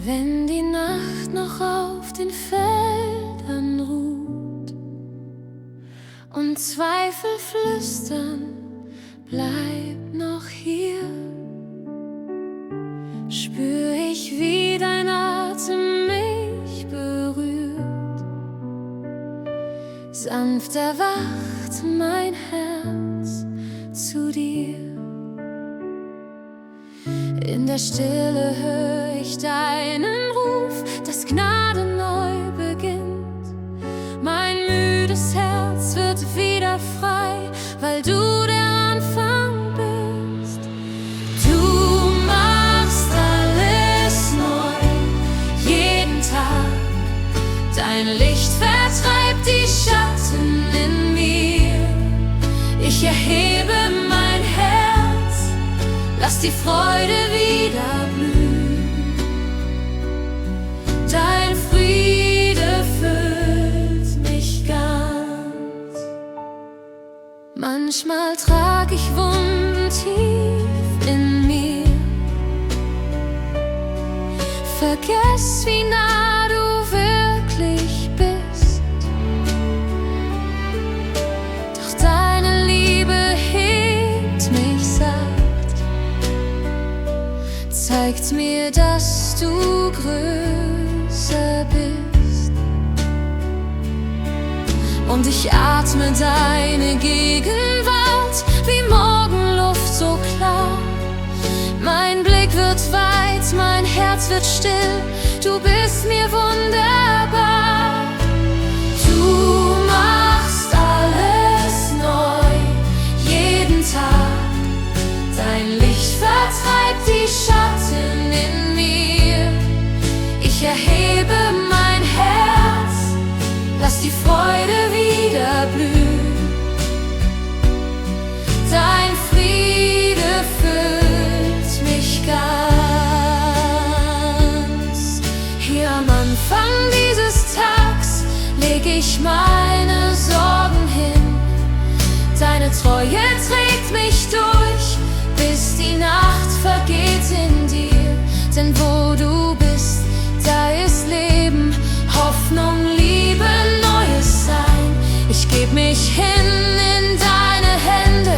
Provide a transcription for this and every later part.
Wenn die Nacht noch auf den Feldern ruht und Zweifel flüstern, bleib noch hier, spür ich, wie dein Atem mich berührt. Sanft erwacht mein Herz zu dir. In der Stille hör ich deinen Ruf, dass Gnade neu beginnt. Mein müdes Herz wird wieder frei, weil du der Anfang bist. Du machst alles neu, jeden Tag. Dein Licht vertreibt die Schatten in mir. Ich erhebe mein Herz, lass die Freude wieder blühen. Dein Friede füllt mich ganz. Manchmal trag ich Wunden tief in mir, vergess, wie nah du wirklich bist. Doch deine Liebe hebt mich satt, zeigt mir, dass du größer bist. Und ich atme deine Gegenwart wie Morgenluft so klar. Mein Blick wird weit, mein Herz wird still, du bist mir wunderbar. Du machst alles neu, jeden Tag. Dein Licht vertreibt die Schatten in mir. Ich erhebe mein Herz, lass die Freude wieder blühen. Dein Friede füllt mich ganz. Hier am Anfang dieses Tags leg ich meine Sorgen hin. Deine Treue trägt mich durch, bis die Nacht vergeht in dir. Denn wo du bist, da ist Leben, Hoffnung, Liebe, neues Sein. Ich geb mich hin in deine Hände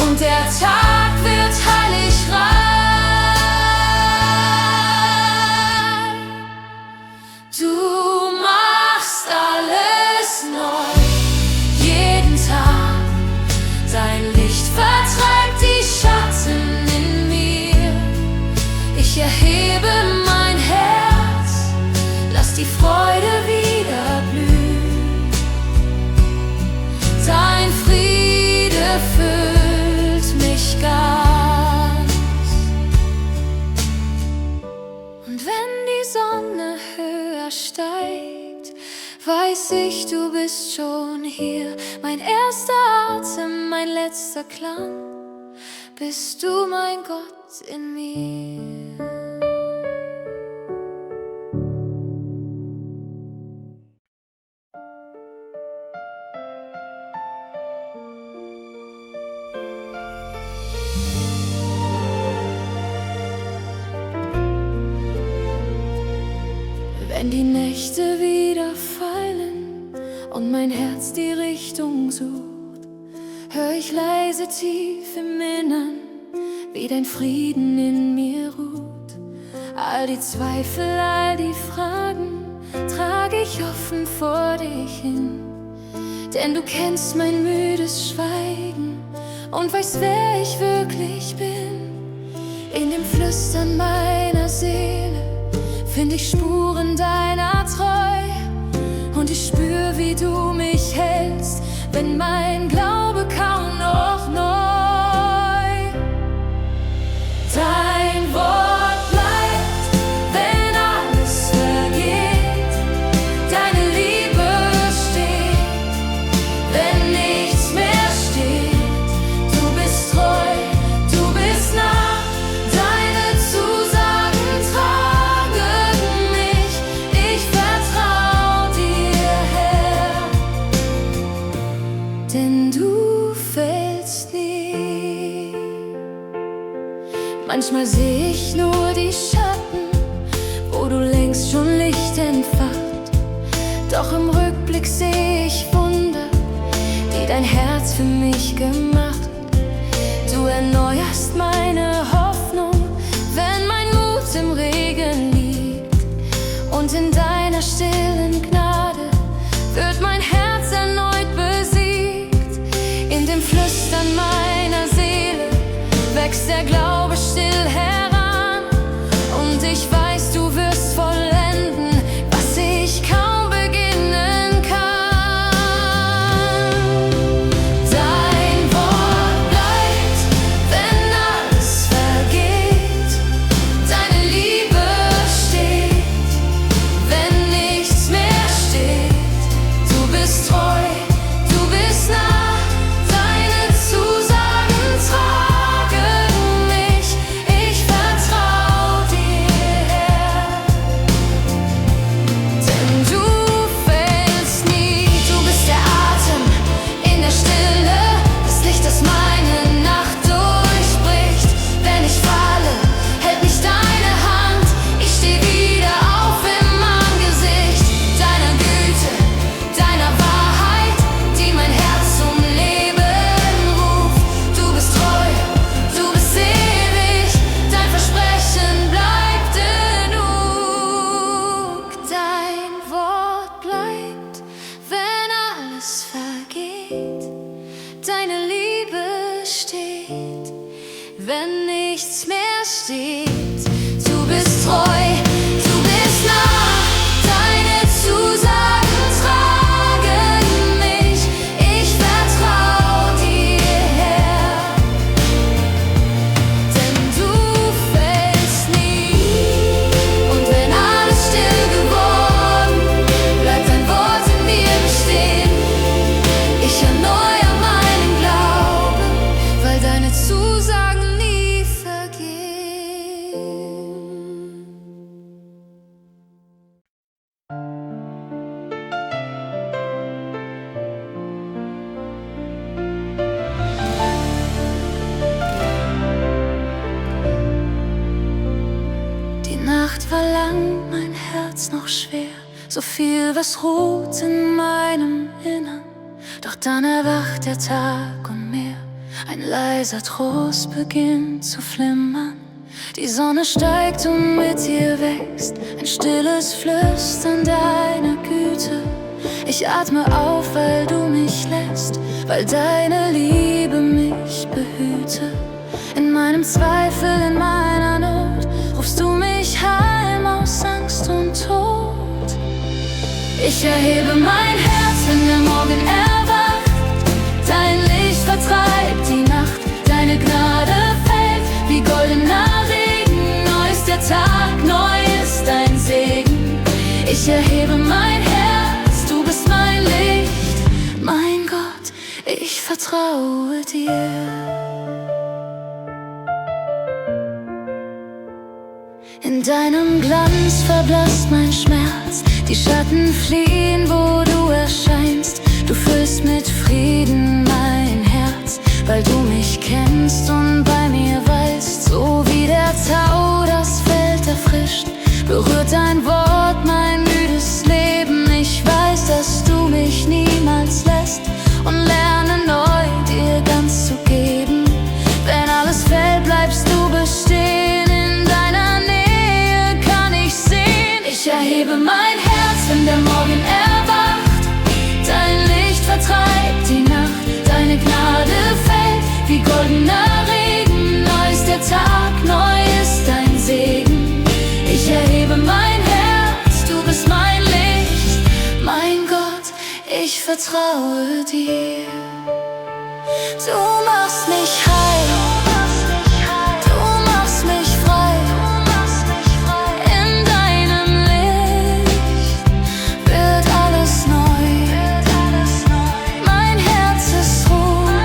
und der Tag wird heilig rein. Du machst alles neu, jeden Tag. Dein Licht vertreibt die Schatten in mir. Ich erhebe mein Herz, lass die Freude wieder blühen. Dein Friede füllt mich ganz. Und wenn die Sonne höher steigt, weiß ich, du bist schon hier. Mein erster Atem, mein letzter Klang, bist du, mein Gott, in mir. Wenn die Nächte wieder fallen und mein Herz die Richtung sucht, hör ich leise tief im Innern, wie dein Frieden in mir ruht. All die Zweifel, all die Fragen trage ich offen vor dich hin. Denn du kennst mein müdes Schweigen und weißt, wer ich wirklich bin. In dem Flüstern meiner Seele find ich Spuren deiner Treu. Und ich spür, wie du mich hältst, wenn mein Glaube kaum noch neu. Dein Wort bleibt, wenn alles vergeht. Deine Liebe steht, wenn nichts mehr steht. Du bist treu, du bist nah. Deine Zusagen tragen mich. Ich vertrau dir, Herr, denn du fällst nie. Manchmal seh ich nur die Schatten, wo du längst schon Licht entfacht. Doch im Rückblick sehe ich Wunder, die dein Herz für mich gemacht hat. Du erneuerst meine Hoffnung, wenn mein Mut im Regen liegt. Und in deiner stillen Gnade wird mein Herz erneut besiegt. In dem Flüstern meiner Seele wächst der Glaube still heran. Und ich weiß, du wirst vollenden, was ich kaum beginnen kann. Dein Wort bleibt, wenn alles vergeht. Deine Liebe steht, wenn nichts mehr steht. Du bist treu, du bist nah, deine Zusagen tragen mich. Ich vertrau dir, Herr, denn du fällst nie. Du bist der Atem in der Stille, das Licht, das meine Nacht durchbricht. Wenn ich falle, hält mich deine Hand, ich steh wieder auf im Angesicht deiner Güte, deiner Wahrheit, die mein Herz zum Leben ruft. Du bist treu, du bist ewig, dein Versprechen bleibt genug. Dein Wort bleibt, wenn alles vergeht. Deine Liebe steht, wenn nichts mehr steht. Du bist treu, du bist nah, deine Zusagen tragen mich. Ich vertrau dir, Herr, denn du fällst nie. Und wenn alles still geworden, bleibt dein Wort in mir bestehen. Ich erneuere meinen Glauben, weil deine Zusagen nie vergehen. Die Nacht war lang, mein Herz noch schwer, so viel, was ruht in meinem Innern. Doch dann erwacht der Tag und mehr, ein leiser Trost beginnt zu flimmern. Die Sonne steigt und mit ihr wächst ein stilles Flüstern deiner Güte. Ich atme auf, weil du mich lässt, weil deine Liebe mich behüte. In meinem Zweifel, in meiner Not, rufst du mich heim aus Angst und Tod. Ich erhebe mein Herz, wenn der Morgen erwacht. Dein Licht vertreibt die Nacht, deine Gnade fällt wie goldener Regen. Neu ist der Tag, neu ist dein Segen. Ich erhebe mein Herz, du bist mein Licht, mein Gott, ich vertraue dir. In deinem Glanz verblasst mein Schmerz, die Schatten fliehen, wo du erscheinst. Du füllst mit Frieden mein Herz, weil du mich kennst und bei mir weißt. So wie der Tau das Feld erfrischt, berührt dein Wort mein müdes Leben. Ich weiß, dass du mich niemals lässt und lerne neu dir ganz zu geben. Wenn alles fällt, bleibst du bestehen. In deiner Nähe kann ich sehen. Ich erhebe mein Herz, wenn der Morgen erwacht. Dein Licht vertreibt die Nacht, deine Gnade fällt wie goldener Regen. Neu ist der Tag, neu ist dein Segen. Ich erhebe mein Herz, du bist mein Licht, mein Gott, ich vertraue dir. Du machst mich heil, du machst mich frei. In deinem Licht wird alles neu. Mein Herz ist Ruhe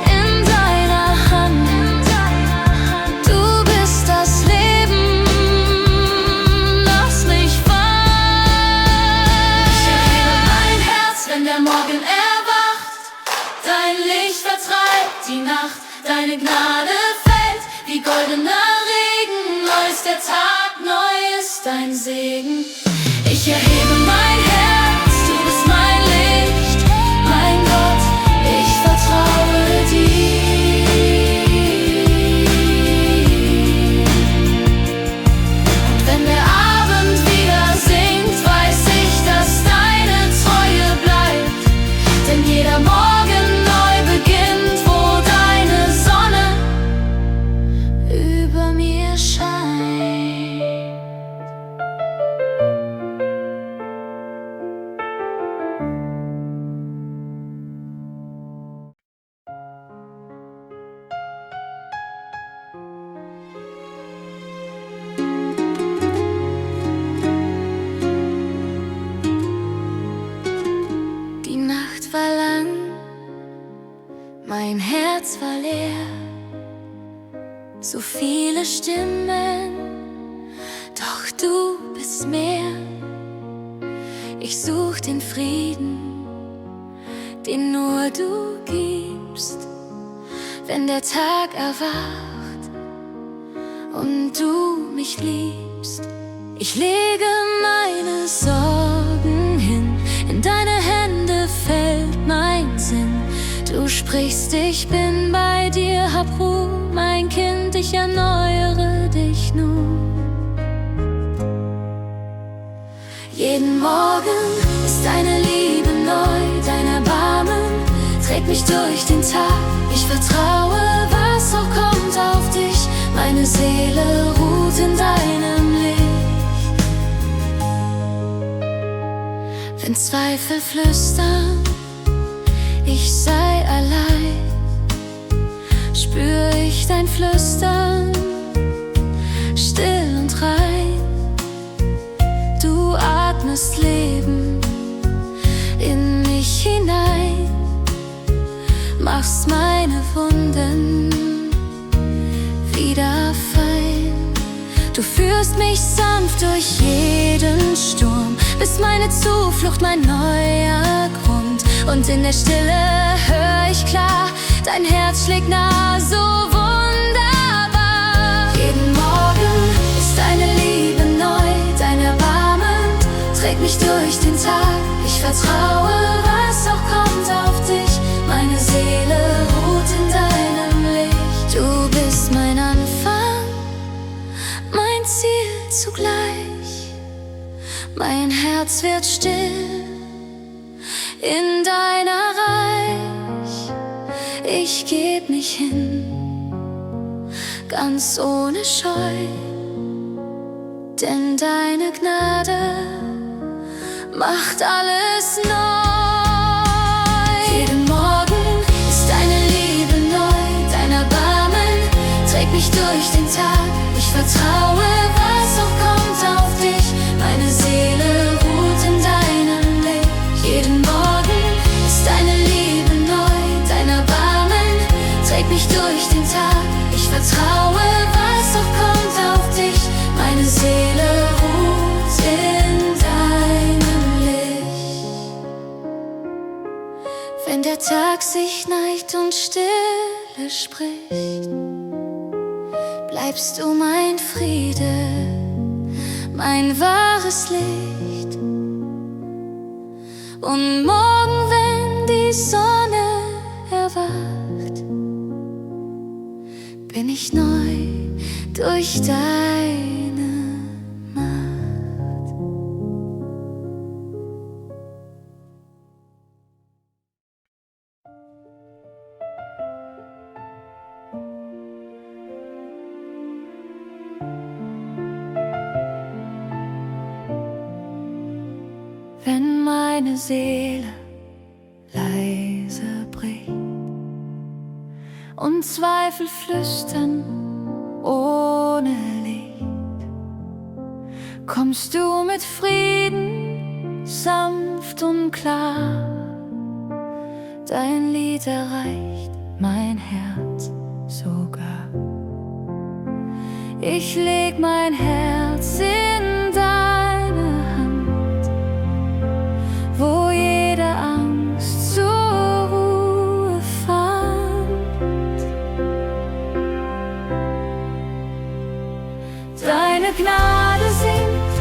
in deiner Hand. Du bist das Leben, lass mich fallen. Ich erhebe mein Herz, wenn der Morgen erwacht. Dein Licht vertreibt mein Segen. Ich erhebe mein Herz, du bist mein Licht, mein Gott, ich vertraue dir. Und wenn der Abend wieder sinkt, weiß ich, dass deine Treue bleibt, denn jeder Morgen neu beginnt, wo deine Sonne über mir scheint. Die Nacht war lang, mein Herz war leer, so viele Stimmen, doch du bist mehr. Ich such den Frieden, den nur du gibst, wenn der Tag erwacht und du mich liebst. Ich lege meine Sorgen hin, in deine Hände fällt mein Sinn. Du sprichst, ich bin bei dir, hab Ruhe, mein Kind, ich erneuere dich nun. Jeden Morgen ist deine Liebe neu, dein Erbarmen trägt mich durch den Tag. Ich vertraue, was auch kommt auf dich, meine Seele ruht in deinem Licht. Wenn Zweifel flüstern, ich sei allein, spür ich dein Flüstern, still und rein. Du atmest Leben in mich hinein, machst meine Wunden wieder fein. Du führst mich sanft durch jeden Sturm, bist meine Zuflucht, mein neuer Grund. Und in der Stille hör ich klar, dein Herz schlägt nah, so wunderbar. Jeden Morgen ist deine Liebe neu, dein Erbarmen trägt mich durch den Tag. Ich vertraue, was auch kommt auf dich, meine Seele ruht in deinem Licht. Du bist mein Anfang, mein Ziel zugleich. Mein Herz wird still in deiner Reich. Ich geb mich hin, ganz ohne Scheu, denn deine Gnade macht alles neu. Jeden Morgen ist deine Liebe neu, dein Erbarmen trägt mich durch den Tag. Ich vertraue, was auch kommt auf dich, meine Seele ruht in deinem Licht. Jeden Morgen ist deine Liebe neu, dein Erbarmen trägt mich durch den Tag. Ich vertraue, was auch kommt auf dich, meine Seele ruht in deinem Licht. Wenn der Tag sich neigt und Stille spricht, bleibst du mein Friede, mein wahres Licht. Und morgen, wenn die Sonne erwacht, bin ich neu durch deine Macht. Wenn meine Seele leise bricht und Zweifel flüstern ohne Licht, kommst du mit Frieden, sanft und klar. Dein Lied erreicht mein Herz sogar. Ich leg mein Herz in deine Hand, wo jede Angst zur Ruhe fand. Deine Gnade singt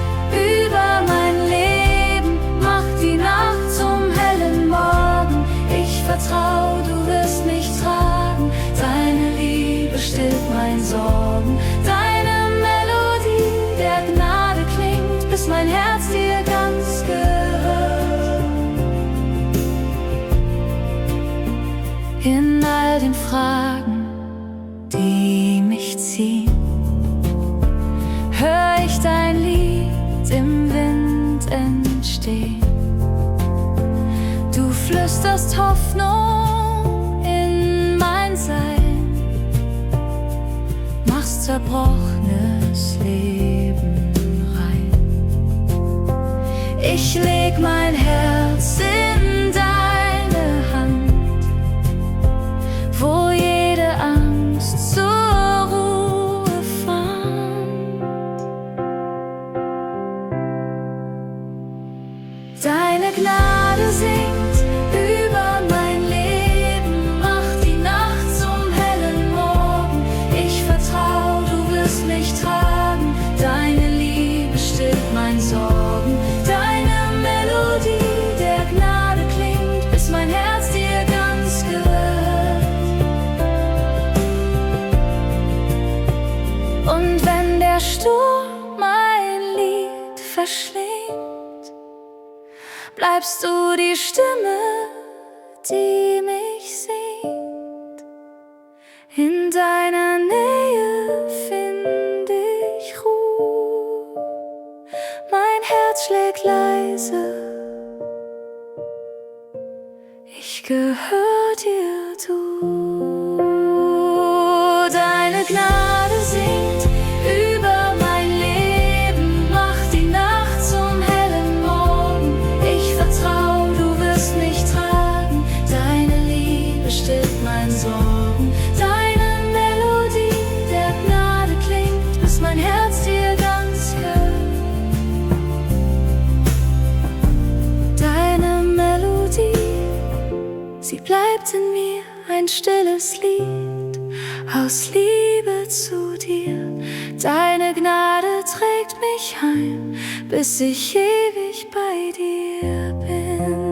mein Herz dir ganz gehört. In all den Fragen, die mich ziehen, hör ich dein Lied im Wind entstehen. Du flüsterst Hoffnung in mein Sein, machst zerbrochenes Leben rein. Ich leg mein Herz in deine Hand, wo jede Angst zur Ruhe fand. Deine Gnade singt über mein Leben, macht die Nacht zum hellen Morgen. Ich vertrau, du wirst mich tragen, deine Liebe stillt mein Sorgen. Deine Melodie der Gnade klingt, bis mein Herz dir ganz gehört. Und wenn der Sturm mein Lied verschlingt, bleibst du die Stimme, die mich singt. In deiner Nähe find ich Ruhe, mein Herz schlägt leise, ich gehör dir, du. Deine Gnade singt über mein Leben, macht die Nacht zum hellen Morgen. Ich vertrau, du wirst mich tragen, deine Liebe stillt mein Sorgen. Deine Melodie der Gnade klingt, bis mein Herz dir ganz gehört. Deine Melodie, sie bleibt in mir ein stilles Lied aus Liebe zu dir. Deine Gnade trägt mich heim, bis ich ewig bei dir bin.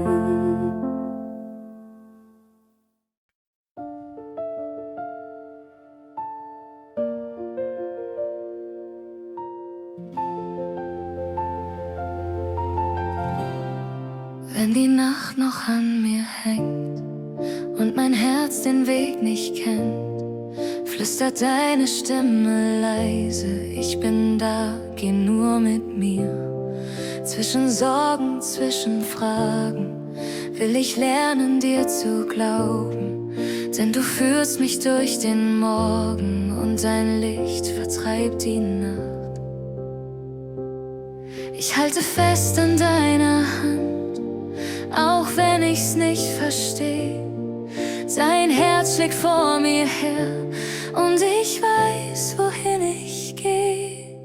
Wenn die Nacht noch an mir hängt und mein Herz den Weg nicht kennt, flüstert deine Stimme leise, ich bin da, geh nur mit mir. Zwischen Sorgen, zwischen Fragen will ich lernen, dir zu glauben, denn du führst mich durch den Morgen und dein Licht vertreibt die Nacht. Ich halte fest an deiner Hand, auch wenn ich's nicht versteh. Dein Herz schlägt vor mir her und ich weiß, wohin ich geh.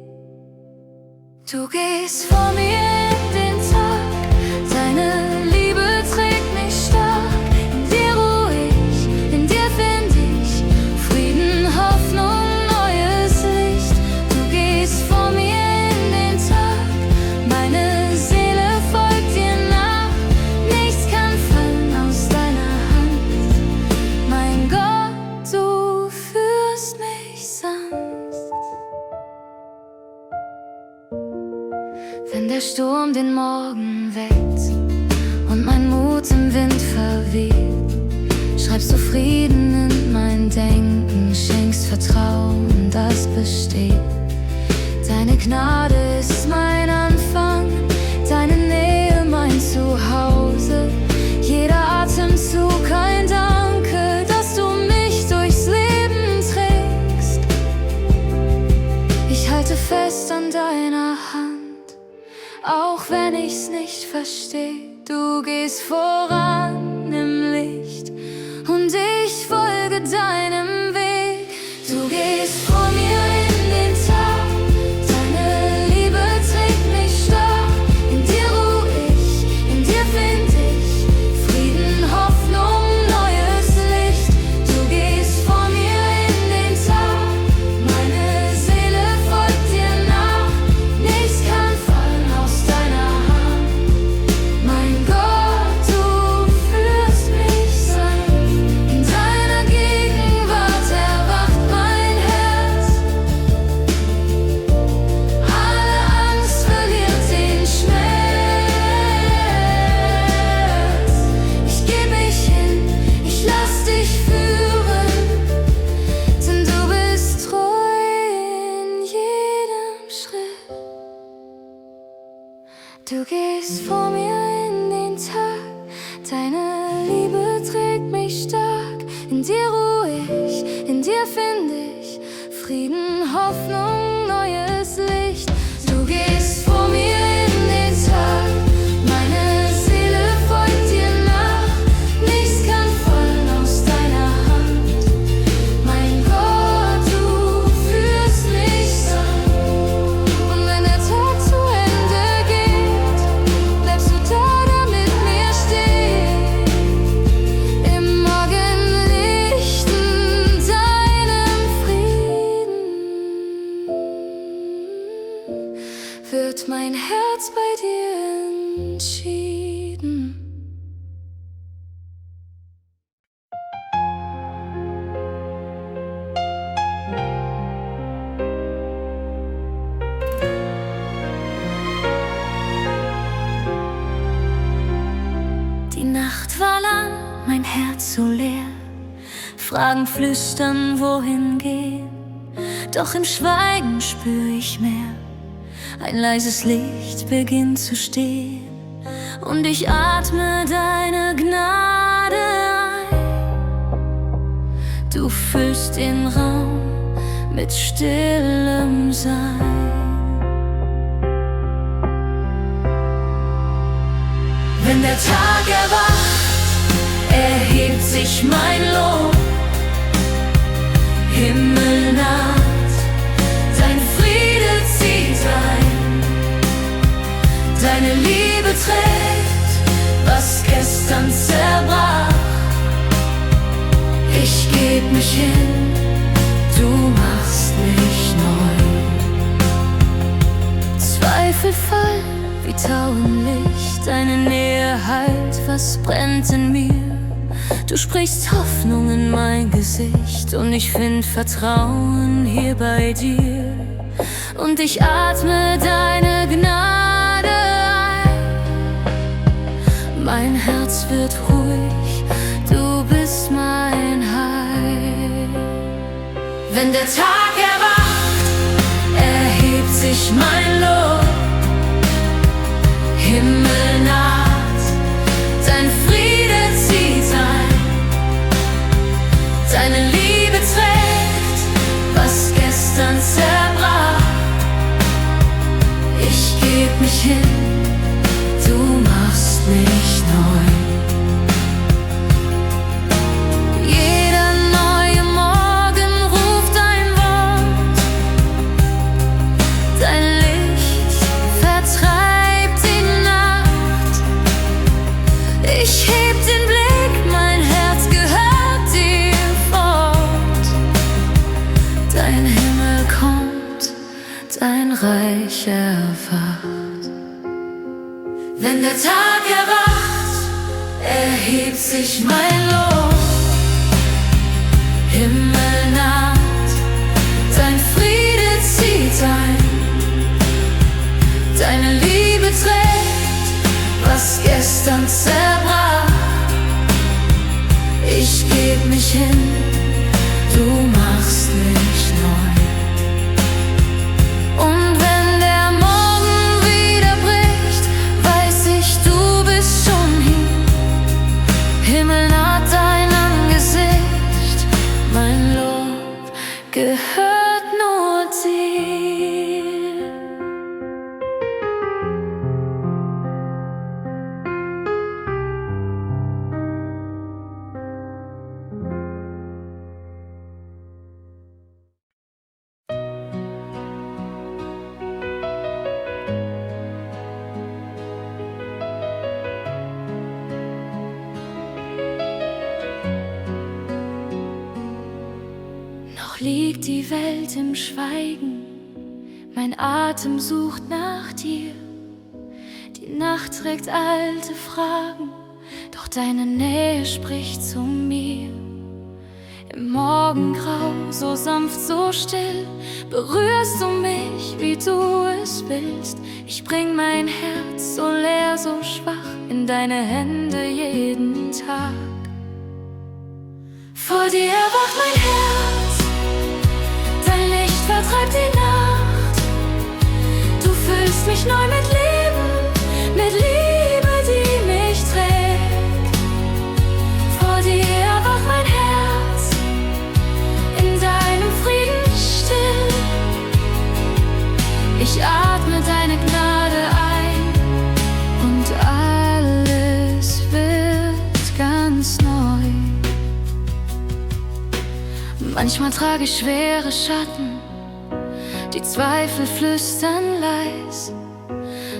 Du gehst vor mir in den Tag, deine Liebe trägt mich stark. In dir ruh ich, in dir find ich Frieden, Hoffnung, neues Licht. Du gehst vor mir in den Tag, meine Seele folgt dir nach. Nichts kann fallen aus deiner Hand, mein Gott, du führst mich sanft. Wenn der Sturm den Morgen weckt und mein Mut im Wind verweht, schreibst du Frieden in mein Denken, schenkst Vertrauen, das besteht. Deine Gnade ist mein Anfang, deine Nähe mein Zuhause. Jeder Atemzug ein Danke, dass du mich durchs Leben trägst. Ich halte fest an deiner Hand, auch wenn ich's nicht versteh. Du gehst voran im Licht und ich folge deinem Weg. Du gehst vor mir in den Tag, deine Liebe trägt mich stark. In dir ruh ich, in dir find ich Frieden, Hoffnung, neues Licht. Du gehst vor mir in den Tag, meine Seele folgt dir nach. Nichts kann fallen aus deiner Hand, mein Gott, du führst mich sanft. In deiner Gegenwart Du gehst vor mir in den Tag, deine Liebe trägt mich stark. In dir ruhe ich, in dir finde ich Frieden, Hoffnung, neues Licht. Du gehst vor mir in den Tag, meine Seele folgt dir nach. Nichts kann fallen aus deiner Hand, mein Gott, du führst mich an. Und wenn der Tag zu Ende geht, bleibst du da, damit mir stehen. Im Morgenlicht in deinem Frieden wird mein Herz bei dir entschieden. Die Nacht war lang, mein Herz so leer, Fragen flüstern, wohin gehen. Doch im Schweigen spür ich mehr, ein leises Licht beginnt zu stehen. Und ich atme deine Gnade ein. Du füllst den Raum mit stillem Sein. Wenn der Tag erwacht, erhebt sich mein Lohn. Himmel naht, dein Friede zieht ein. Deine Liebe trägt, was gestern zerbrach. Ich geb mich hin, du machst mich neu. Zweifel fallen wie Tauenlicht, deine Nähe heilt, was brennt in mir. Du sprichst Hoffnung in mein Gesicht und ich find Vertrauen hier bei dir. Und ich atme deine Gnade ein. Mein Herz wird ruhig, du bist mein Heil. Wenn der Tag erwacht, erhebt sich mein Lob. Himmel naht, dein Friede zieht ein. Deine Liebe trägt, was gestern zerbrach. Ich geb mich hin, du machst mich neu. Jeder neue Morgen ruft ein Wort. Dein Licht vertreibt die Nacht. Ich heb den Blick, mein Herz gehört dir fort. Dein Himmel kommt, dein Reich erwacht. Wenn der Tag erwacht, erhebt sich mein Lob. Himmel naht, dein Friede zieht ein. Deine Liebe trägt, was gestern zerbrach. Ich geb mich hin, du machst mich neu. Und wenn der Morgen wieder bricht, weiß ich, du bist schon hier. Himmel naht dein Angesicht, mein Lob gehört nur dir. Noch liegt die Welt im Schweigen, mein Atem sucht nach dir. Die Nacht trägt alte Fragen, doch deine Nähe spricht zu mir. Im Morgengrau, so sanft, so still, berührst du mich, wie du es willst. Ich bring mein Herz so leer, so schwach in deine Hände jeden Tag. Vor dir erwacht mein Herz, dein Licht vertreibt die Nacht. Du füllst mich neu mit Leben, Manchmal trage ich schwere Schatten, die Zweifel flüstern leis.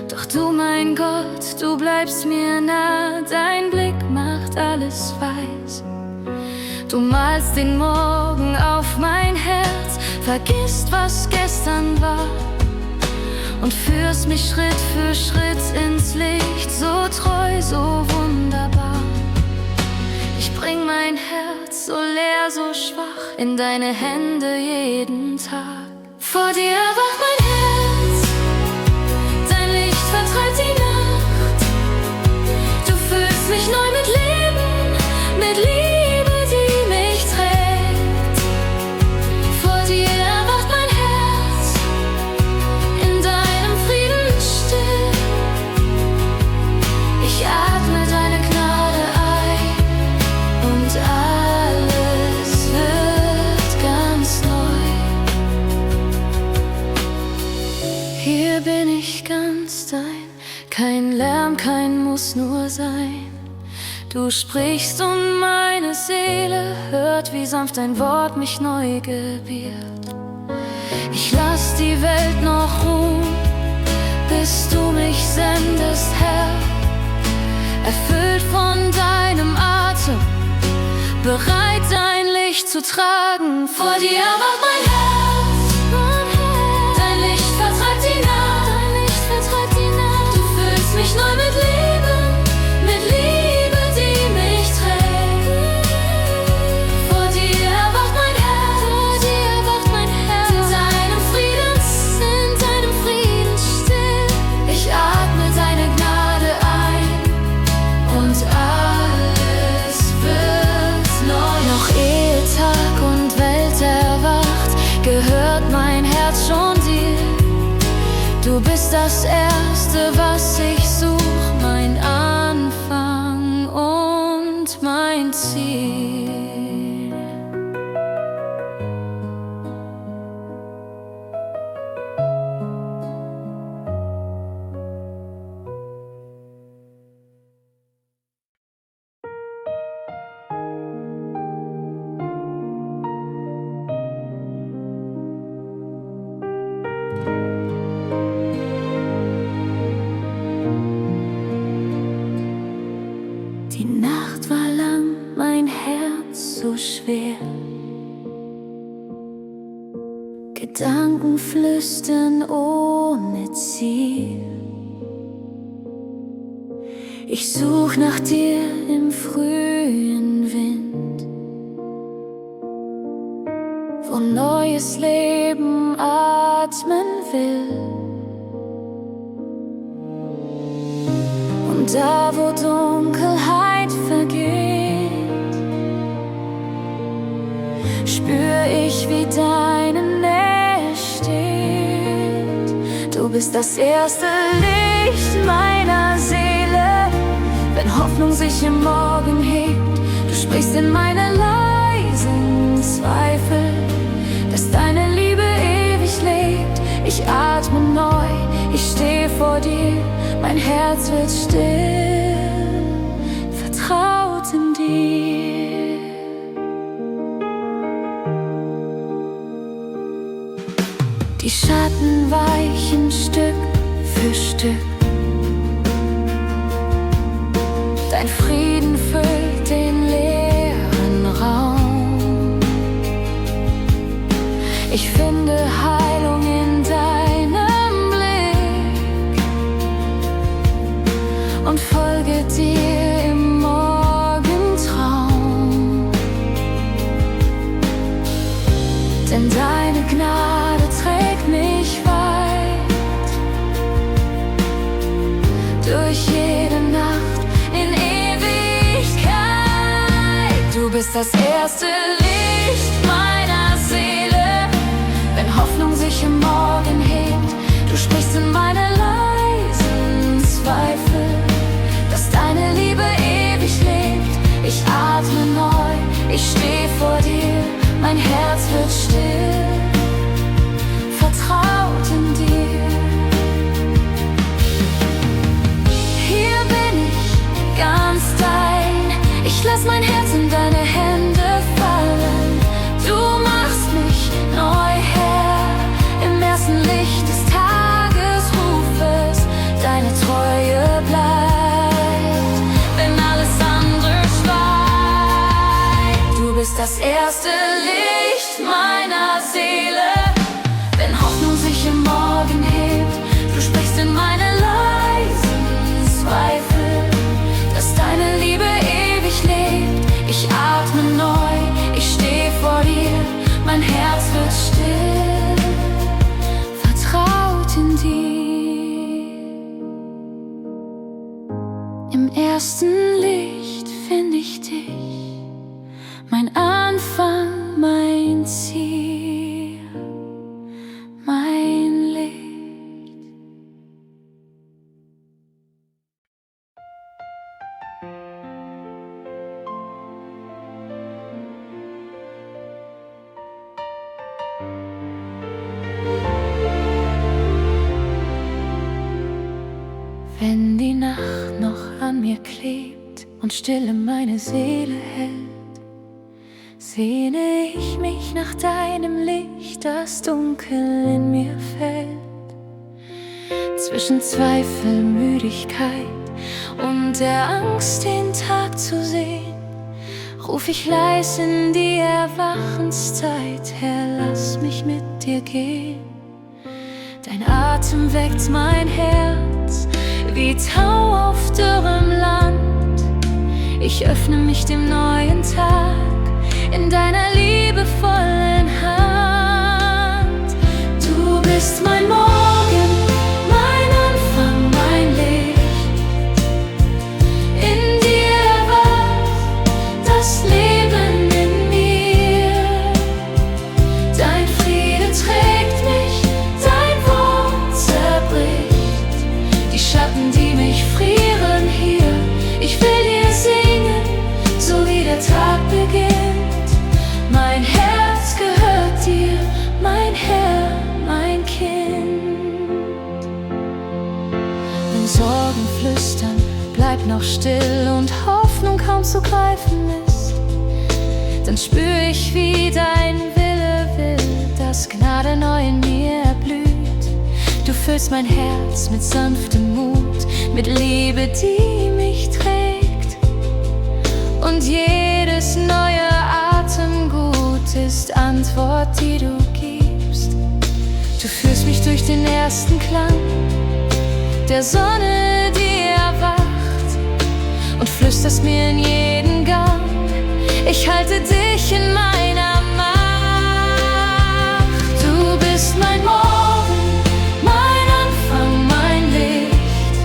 Doch du, mein Gott, du bleibst mir nah, dein Blick macht alles weiß. Du malst den Morgen auf mein Herz, vergisst, was gestern war und führst mich Schritt für Schritt ins Licht, so treu, so wunderbar. Ich bring mein Herz so leer, so schwach in deine Hände jeden Tag. Vor dir erwacht mein Herz, dein Licht vertreibt die Nacht. Du füllst mich neu mit Leben, mit Liebe, die mich trägt. Vor dir erwacht mein Herz, in deinem Frieden still. Ich atme deine Gnade ein und alles wird ganz neu. Hier bin ich ganz dein, kein Lärm, kein Muss nur sein. Du sprichst und meine Seele hört, wie sanft dein Wort mich neu gebiert. Ich lass die Welt noch ruhen, bis du mich sendest, Herr. Erfüllt von deinem Atem, bereit dein Licht zu tragen. Vor dir erwacht mein Herz, dein Licht vertreibt die Nacht. Du füllst mich neu mit Leben, mit Liebe, die mich trägt. Vor dir erwacht mein Herz, in deinem Frieden still. Ich atme deine Gnade ein und alles wird neu. Noch ehe Tag und Welt erwacht, gehört mein Herz schon dir. Du bist das Erste, was ich such, mein Anfang und mein Ziel. Die Nacht war lang, mein Herz so schwer. Gedanken flüstern ohne Ziel. Ich such nach dir im frühen Wind, wo neues Leben atmen will. Und da, wo Dunkelheit vergeht, spür ich, wie deine Nähe steht. Du bist das erste Licht meiner Seele, wenn Hoffnung sich im Morgen hebt. Du sprichst in meine leisen Zweifel, dass deine Liebe ewig lebt. Ich atme neu, ich steh vor dir, mein Herz wird still, vertraut in dir. Die Schatten weichen Stück für Stück, dein Frieden füllt den leeren Raum. Ich finde Heilung in deinem Blick und folge dir im Morgentraum. Denn deine Gnade trägt mich weit durch jede Nacht in Ewigkeit. Du bist das erste Licht meiner Seele, wenn Hoffnung sich im Morgen hebt. Du sprichst in meine leisen Zweifel, dass deine Liebe ewig lebt. Ich atme neu, ich steh vor dir, mein Herz wird still, vertraut in dir. Hier bin ich ganz dein, ich lass mein Herz in deine Hände fallen. Du das erste Licht meiner Seele. Wenn Hoffnung sich im Morgen hebt, du sprichst in meine leisen Zweifel, dass deine Liebe ewig lebt. Ich atme neu, ich stehe vor dir, mein Herz wird still, vertraut in dir. Im ersten Licht finde ich dich, mein Anfang, mein Ziel, mein Licht. Wenn die Nacht noch an mir klebt und Stille meine Seele hält, sehne ich mich nach deinem Licht, das dunkel in mir fällt. Zwischen Zweifel, Müdigkeit und der Angst, den Tag zu sehen, ruf ich leis in die Erwachenszeit: Herr, lass mich mit dir gehen. Dein Atem weckt mein Herz wie Tau auf dürrem Land. Ich öffne mich dem neuen Tag in deiner liebevollen Hand. Du bist mein Morgen, mein Anfang, mein Licht. In dir erwacht das Leben in mir. Dein Friede trägt mich, dein Wort zerbricht die Schatten, die mich frieren hier. Ich will dir singen, so wie der Tag beginnt. Mein Herz gehört dir, mein Herr, mein Kind. Wenn Sorgen flüstern, bleib noch still und Hoffnung kaum zu greifen ist, dann spür ich, wie dein Wille will, dass Gnade neu in mir erblüht. Du füllst mein Herz mit sanftem Mut, mit Liebe, die mich trägt. Und jedes neue Atemgut ist Antwort, die du gibst. Du führst mich durch den ersten Klang der Sonne, die erwacht, und flüsterst mir in jeden Gang: Ich halte dich in meiner Macht. Du bist mein Morgen, mein Anfang, mein Licht.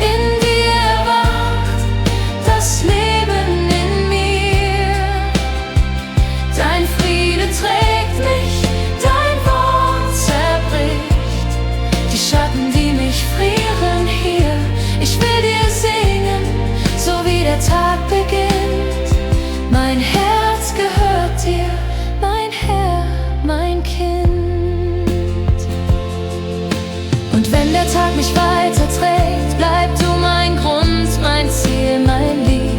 In dir erwacht das Leben in mir. Dein Friede trägt mich, dein Wort zerbricht die Schatten, die mich frieren hier. Ich will dir singen, so wie der Tag beginnt. Mein Herz gehört dir, mein Herr, mein Kind. Und wenn der Tag mich weiter trägt, bleib du mein Grund, mein Ziel, mein Lied.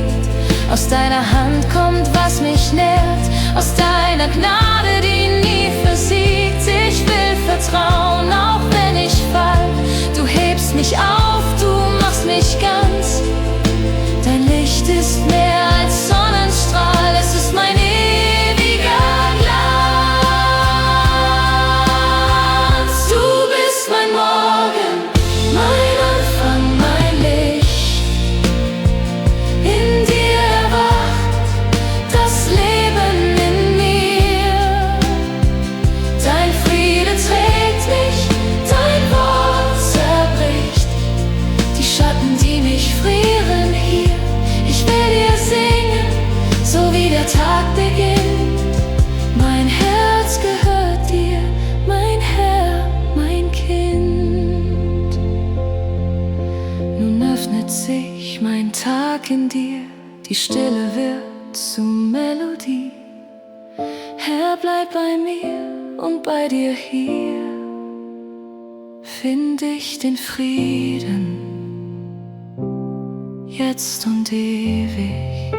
Aus deiner Hand kommt, was mich nährt, aus deiner Gnade, die nie versiegt. Ich will vertrauen, auch wenn ich fall. Du hebst mich auf, du machst mich ganz. Dein Licht ist mehr als Sonnenstrahl, es ist mein ewiger Glanz. Du bist mein Morgen, mein Anfang, mein Licht. In dir erwacht das Leben in mir. Dein Friede trägt mich, dein Wort zerbricht die Schatten, die mich frieren hier. Ich will dir singen, so wie der Tag beginnt. Mein Herz gehört dir, mein Herr, mein Kind. Nun öffnet sich mein Tag in dir, die Stille wird zu Melodie. Herr, bleib bei mir und bei dir hier find ich den Frieden, jetzt und ewig.